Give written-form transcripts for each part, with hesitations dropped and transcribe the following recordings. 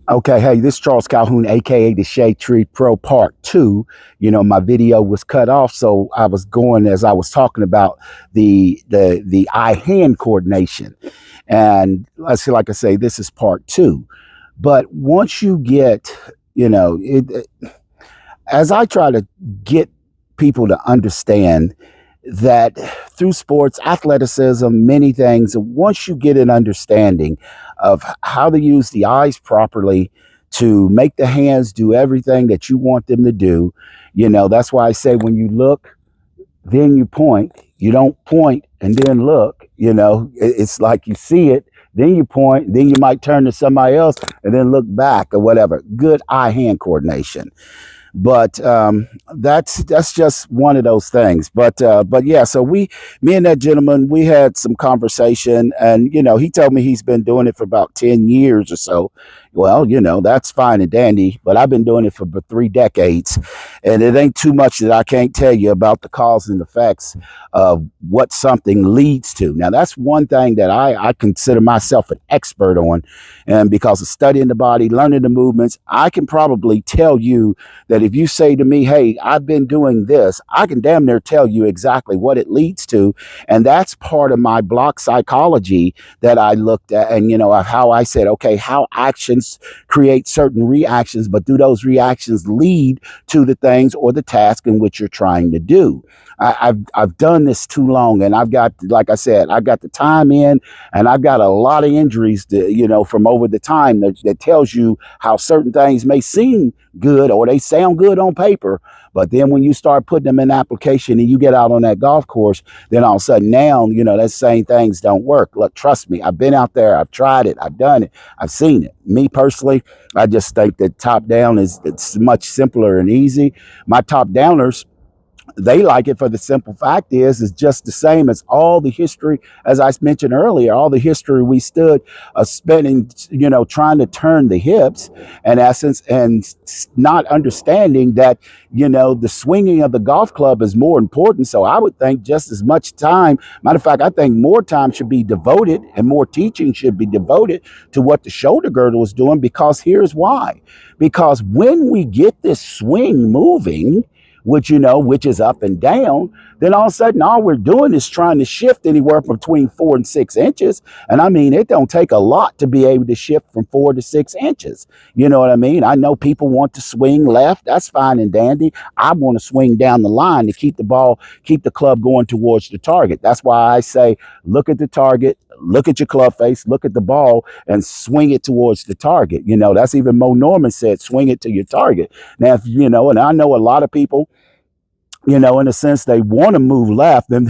Okay, hey, this is Charles Calhoun, aka the Shade Tree Pro Part 2. My video was cut off, so I was going as I was talking about the eye-hand coordination. And let's see, like I say, this is part 2. But once you get, as I try to get people to understand that through sports, athleticism, many things, once you get an understanding of how to use the eyes properly to make the hands do everything that you want them to do, that's why I say when you look, then you point. You don't point and then look, it's like you see it, then you point, then you might turn to somebody else and then look back or whatever. Good eye-hand coordination. But that's just one of those things. But yeah, so me and that gentleman, we had some conversation, and he told me he's been doing it for about 10 years or so. Well, that's fine and dandy, but I've been doing it for 3 decades, and it ain't too much that I can't tell you about the cause and effects of what something leads to. Now, that's one thing that I consider myself an expert on, and because of studying the body, learning the movements, I can probably tell you that if you say to me, hey, I've been doing this, I can damn near tell you exactly what it leads to. And that's part of my block psychology that I looked at, and of how I said, okay, how actions create certain reactions, but do those reactions lead to the things or the task in which you're trying to do? I've done this too long, and I've got, like I said, I've got the time in, and I've got a lot of injuries from over the time that tells you how certain things may seem good or they sound good on paper, but then when you start putting them in application and you get out on that golf course, then all of a sudden now that same things don't work. Look, trust me, I've been out there, I've tried it, I've done it, I've seen it. Me personally, I just think that top down it's much simpler and easy. My top downers, they like it for the simple fact is just the same as all the history, as I mentioned earlier, all the history we stood spending, trying to turn the hips in essence, and not understanding that, the swinging of the golf club is more important. So I would think just as much time, matter of fact, I think more time should be devoted and more teaching should be devoted to what the shoulder girdle is doing, because here's why. Because when we get this swing moving, which is up and down, then all of a sudden all we're doing is trying to shift anywhere from between 4 and 6 inches. And I mean, it don't take a lot to be able to shift from 4 to 6 inches. You know what I mean? I know people want to swing left. That's fine and dandy. I want to swing down the line to keep the club going towards the target. That's why I say, look at the target, look at your club face, look at the ball, and swing it towards the target. That's even Mo Norman said, swing it to your target. Now, if and I know a lot of people, in a sense, they want to move left. And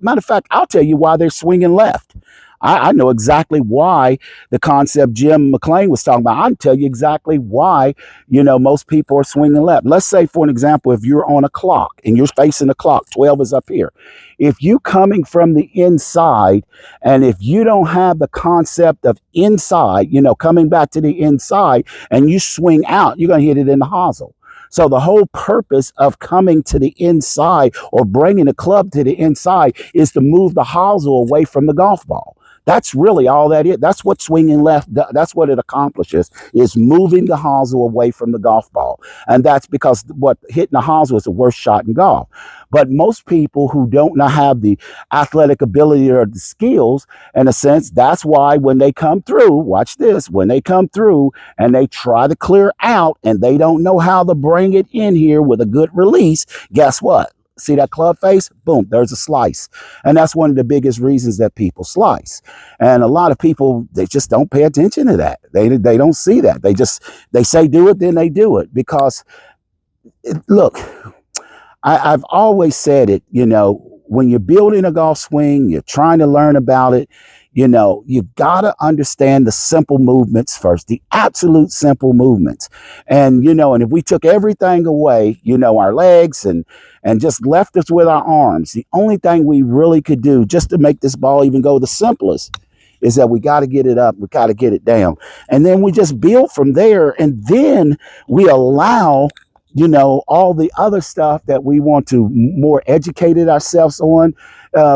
matter of fact, I'll tell you why they're swinging left. I know exactly why the concept Jim McLean was talking about. I can tell you exactly why, most people are swinging left. Let's say, for an example, if you're on a clock and you're facing the clock, 12 is up here. If you coming from the inside, and if you don't have the concept of inside, coming back to the inside, and you swing out, you're going to hit it in the hosel. So the whole purpose of coming to the inside or bringing the club to the inside is to move the hosel away from the golf ball. That's really all that is. That's what swinging left, that's what it accomplishes, is moving the hosel away from the golf ball. And that's because hitting the hosel is the worst shot in golf. But most people who don't have the athletic ability or the skills, in a sense, that's why when they come through, watch this, when they come through and they try to clear out and they don't know how to bring it in here with a good release, guess what? See that club face? Boom, there's a slice. And that's one of the biggest reasons that people slice. And a lot of people, they just don't pay attention to that. They don't see that. They say do it, then they do it. Because, look, I've always said it, when you're building a golf swing, you're trying to learn about it, you've got to understand the simple movements first, the absolute simple movements. And, and if we took everything away, our legs and just left us with our arms, the only thing we really could do just to make this ball even go the simplest is that we got to get it up, we got to get it down. And then we just build from there. And then we allow all the other stuff that we want to more educate ourselves on,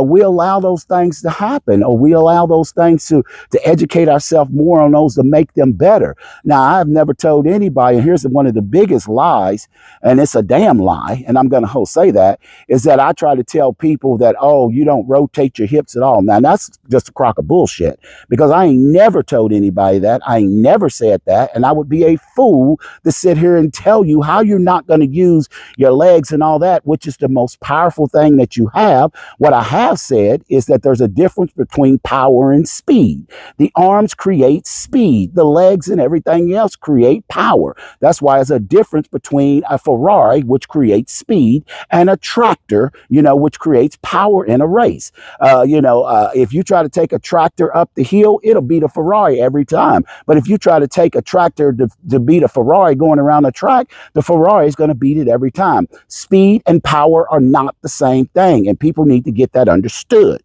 we allow those things to happen, or we allow those things to educate ourselves more on those to make them better. Now, I've never told anybody, and here's one of the biggest lies, and it's a damn lie, and I'm going to say that, is that I try to tell people that, oh, you don't rotate your hips at all. Now, that's just a crock of bullshit, because I ain't never told anybody that. I ain't never said that, and I would be a fool to sit here and tell you how you're not going to use your legs and all that, which is the most powerful thing that you have. What I have said is that there's a difference between power and speed. The arms create speed. The legs and everything else create power. That's why there's a difference between a Ferrari, which creates speed, and a tractor, which creates power in a race. If you try to take a tractor up the hill, it'll beat a Ferrari every time. But if you try to take a tractor to beat a Ferrari going around a track, the Ferrari is going to beat it every time. Speed and power are not the same thing, and people need to get that understood.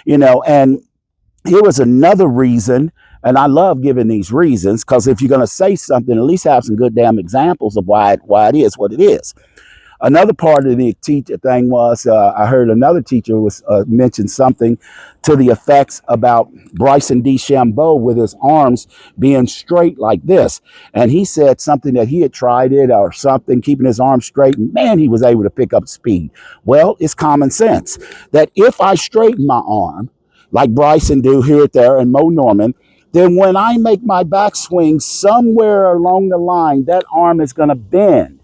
And here was another reason, and I love giving these reasons, because if you're going to say something, at least have some good damn examples of why it is what it is. Another part of the teacher thing was, I heard another teacher was mention something to the effects about Bryson DeChambeau with his arms being straight like this. And he said something that he had tried it or something, keeping his arms straight, and man, he was able to pick up speed. Well, it's common sense that if I straighten my arm, like Bryson do here, there, and Mo Norman, then when I make my backswing somewhere along the line, that arm is going to bend.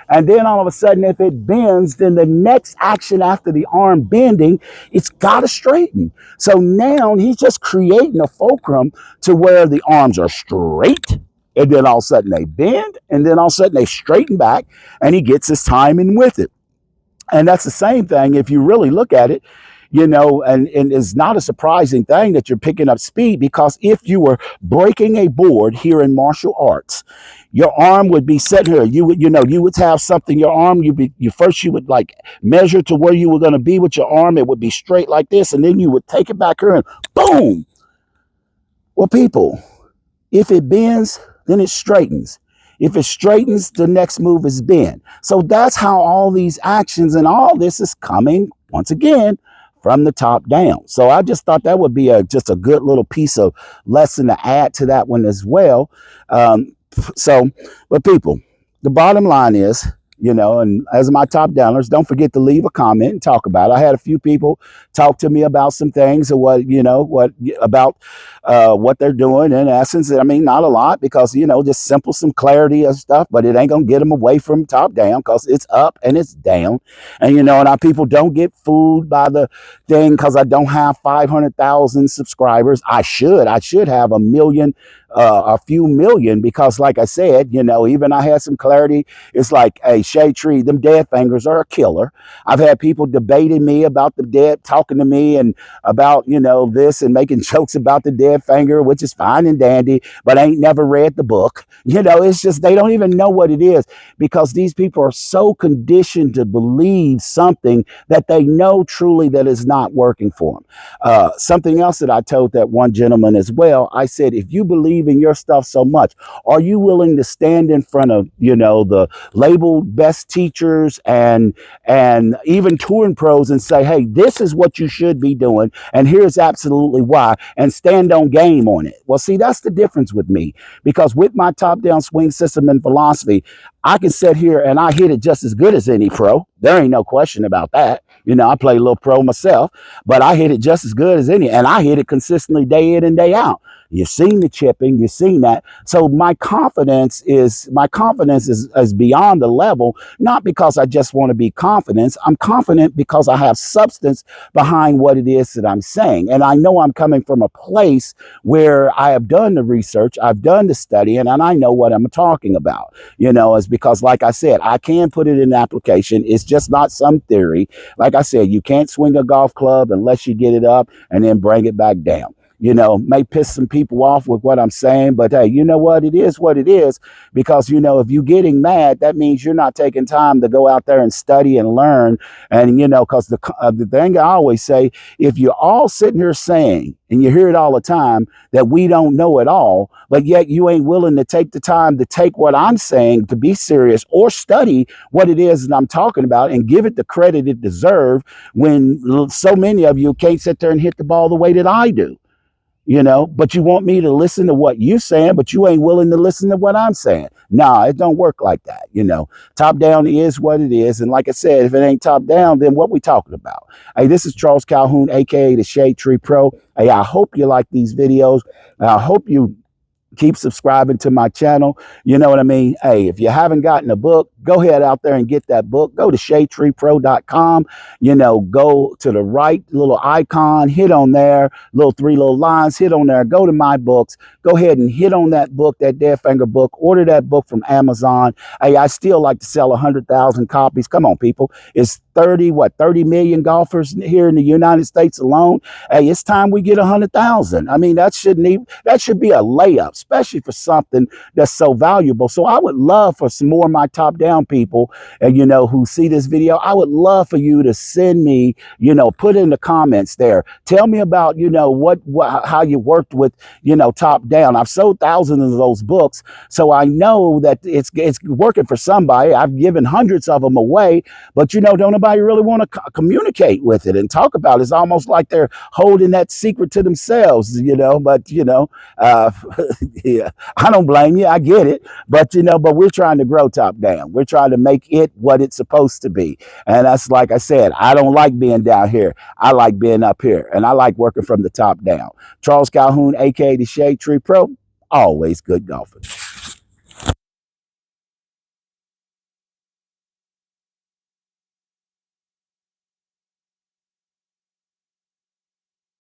And then all of a sudden, if it bends, then the next action after the arm bending, it's got to straighten. So now he's just creating a fulcrum to where the arms are straight, and then all of a sudden they bend, and then all of a sudden they straighten back, and he gets his timing with it. And that's the same thing if you really look at it, and it's not a surprising thing that you're picking up speed, because if you were breaking a board here in martial arts, your arm would be set here. You would have something, your arm, you would like measure to where you were going to be with your arm. It would be straight like this, and then you would take it back here and boom. Well, people, if it bends, then it straightens. If it straightens, the next move is bend. So that's how all these actions and all this is coming, once again, from the top down. So I just thought that would be just a good little piece of lesson to add to that one as well. But people, the bottom line is, and as my top downers, don't forget to leave a comment and talk about it. I had a few people talk to me about some things, or what they're doing. In essence, I mean, not a lot, because, just simple, some clarity of stuff, but it ain't going to get them away from top down, because it's up and it's down. And, and our people don't get fooled by the thing, because I don't have 500,000 subscribers. I should have a few million, because like I said, even I had some clarity. It's like, hey, Shade Tree, them dead fingers are a killer. I've had people debating me about the dead, talking to me and about, this, and making jokes about the dead finger, which is fine and dandy, but I ain't never read the book. It's just, they don't even know what it is, because these people are so conditioned to believe something that they know truly that is not working for them. Something else that I told that one gentleman as well, I said, if you believe in your stuff so much, are you willing to stand in front of, the labeled best teachers and even touring pros and say, hey, this is what you should be doing, and here's absolutely why, and stand on game on it? Well, see, that's the difference with me, because with my top-down swing system and philosophy, I can sit here and I hit it just as good as any pro. There ain't no question about that. I play a little pro myself, but I hit it just as good as any, and I hit it consistently day in and day out. You've seen the chipping, you've seen that. So my confidence is beyond the level, not because I just want to be confident. I'm confident because I have substance behind what it is that I'm saying. And I know I'm coming from a place where I have done the research, I've done the study, and I know what I'm talking about. It's because, like I said, I can put it in application. It's just not some theory. Like I said, you can't swing a golf club unless you get it up and then bring it back down. may piss some people off with what I'm saying, but hey, you know what? It is what it is, because, if you're getting mad, that means you're not taking time to go out there and study and learn. And, because the thing I always say, if you're all sitting here saying, and you hear it all the time, that we don't know it all, but yet you ain't willing to take the time to take what I'm saying to be serious or study what it is that I'm talking about and give it the credit it deserves, when so many of you can't sit there and hit the ball the way that I do. But you want me to listen to what you're saying, but you ain't willing to listen to what I'm saying. Nah, it don't work like that. Top down is what it is. And like I said, if it ain't top down, then what we talking about? Hey, this is Charles Calhoun, aka the Shade Tree Pro. Hey, I hope you like these videos. I hope you keep subscribing to my channel. You know what I mean? Hey, if you haven't gotten a book, go ahead out there and get that book. Go to shadetreepro.com. Go to the right little icon, hit on there, three little lines, hit on there, go to my books. Go ahead and hit on that book, that Dead Finger book. Order that book from Amazon. Hey, I still like to sell 100,000 copies. Come on, people. It's 30 million golfers here in the United States alone. Hey, it's time we get 100,000. I mean, that should be a layup, especially for something that's so valuable. So I would love for some more of my top down people, and who see this video, I would love for you to send me, put in the comments there. Tell me about, how you worked with, top down. I've sold thousands of those books, so I know that it's working for somebody. I've given hundreds of them away, but don't nobody really want to communicate with it and talk about it. It's almost like they're holding that secret to themselves, but uh, yeah, I don't blame you. I get it. But we're trying to grow top down. We're trying to make it what it's supposed to be. And that's, like I said, I don't like being down here. I like being up here. And I like working from the top down. Charles Calhoun, aka the Shade Tree Pro, always good golfing.